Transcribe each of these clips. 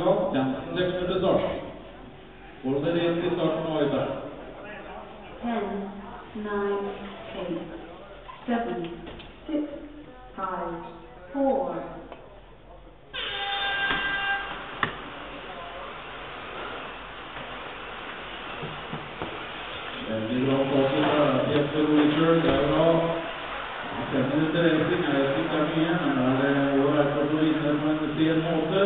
15 sekunder til start. Hold det rent i starten nå, Øystein. 10, 9, 8, 7, 6, 5, 4. Veldig bra plass fra Jesper Olsjøl, det er bra. 5 minutter racing, jeg vet ikke mye, men det er jo vært for å vinne på en sen måte.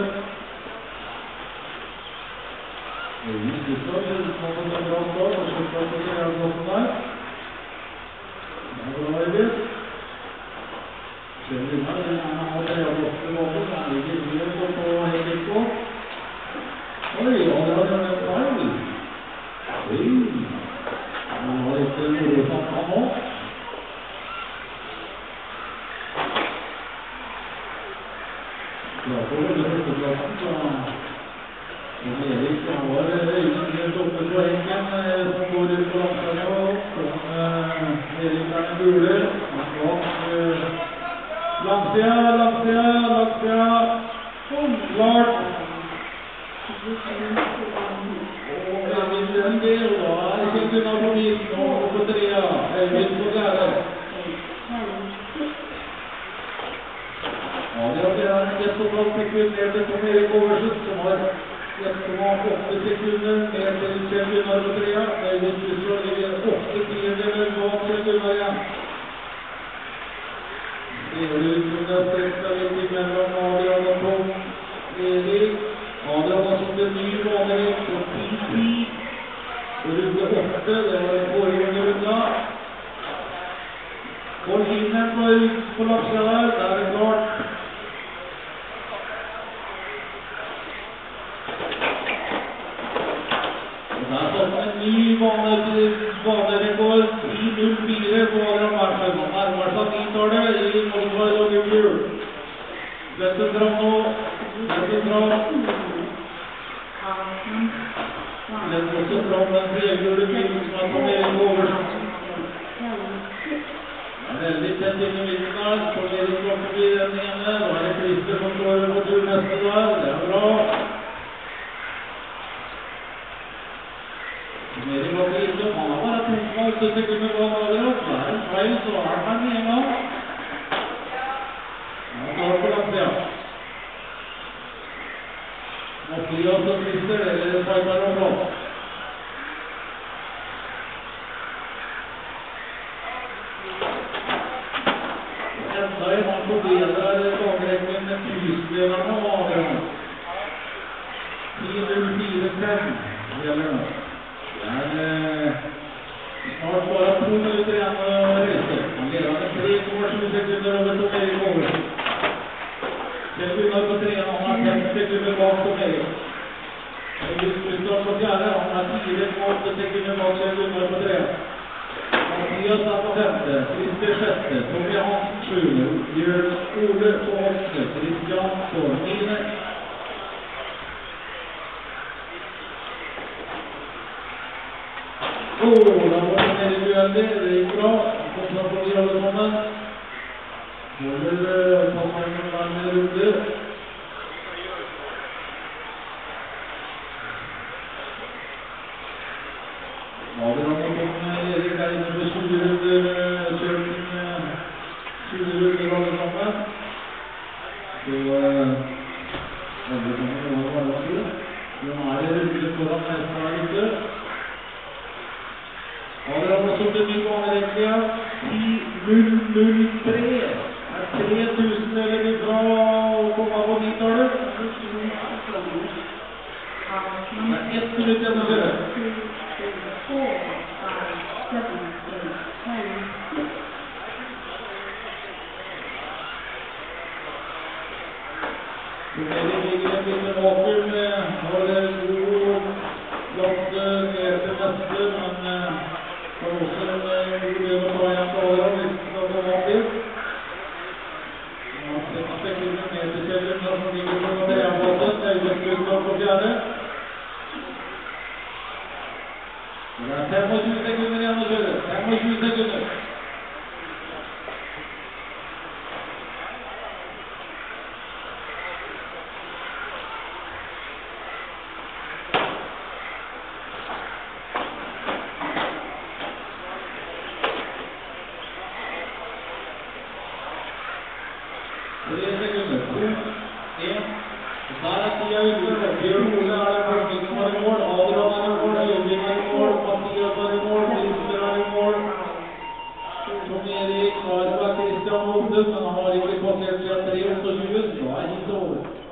Øyvind Gustav gjør det på en bra start, og slutter på treerplassen der. Det er bra, Øyvind. Kjell Gunnar, han har treerplassen i banen, han ligger mye på helt litt på. Oi, Adrian gjør en feil. Oi. Han har ikke morosamt han nå. Bra på å holde førsteplassen, så Erik har Øyvind helt oppe på hengen som går ut på landslaget, som Erik er en gule. Han bak langsida, klart. Øyvind det, og da er Kjell Gunnar på midten og på trea. Øyvind på fjerde. Det er 1,5 sekunder til Tom Erik Oversen, som har 1,8 sekunder ned til Kjell Gunnar på trea. Øyvind Gustav ligger 8 tiendedeler bak Kjell Gunnar igjen. Ser det ut som det er strekket litt imellom Adrian og Tom Erik. Adrian har sånt en ny vanlig på 10-10. Runde 8, det var den foregående runda. Går inn på laksja der, det er klart. Der satt man en ny banerekord, 10.04 på Adrian Mersen. Han nærmer seg 10-tallet i Moldvard og Gubbjul. Dette fram nå, Den også fram den tregule bilen som er på Erik Oversen. Det er veldig tett inn i midten der, så Erik Bakkeby den ene. Da er det Christer som står på tur neste der, det er bra. Erik Bakkeby, han har bare 2,8 sekunder bak Adrian. Det er en feil, så er han med en gang. Han er klar på langsida. Mathias og Christer, eller Speiber og Blå. Enda en mann på bedre dagrekken med 1000-delerne og Adrian. 10.04,5 gjelder nå. Det er snart bare 2 minutter igjen å reise. Han leder med 3,7 sekunder over Tom Erik Oversen. Kjell Gunnar på treene, han er 5 sekunder bak Tom Erik. Øyvind Gustav på fjerde, han er 4,8 sekunder bak Kjell Gunnar på treene. Mathias er på femte, Christer sjette, Tommy Hansen sjuende, Bjørn Ole på åttende, Christian på niende. Da var det nede i duellig, det gikk bra. Kontra på de alle sammen. Holder Palmeinen med runde. Adrian og Tom Erik er inne på 20 runder, 20 runder alle sammen. Så alle sammen over hverandre. Så nå er det runde foran neste her ute. Adrian har sånt en ny banerekke, 10.003. Det er 3000 eller ifra å komme på 9-tallet. Det er 1 minutt igjen å kjøre. 4, 5, 6, 7, 8, 9, 10. Tommy ligger en liten vakuum, har god langt ned til neste, men har også en god del å ta igjen på Adrian hvis det skal gå vanlig. Han har 6 sekunder ned til Kjell Gunnar som ligger på treerplassen. Øyvind Gustav på fjerde. Det er 25 sekunder igjen å kjøre. 25 sekunder. Erik har vært Kristian Olsen, men han har jo i passert 3-28, da er det ikke over.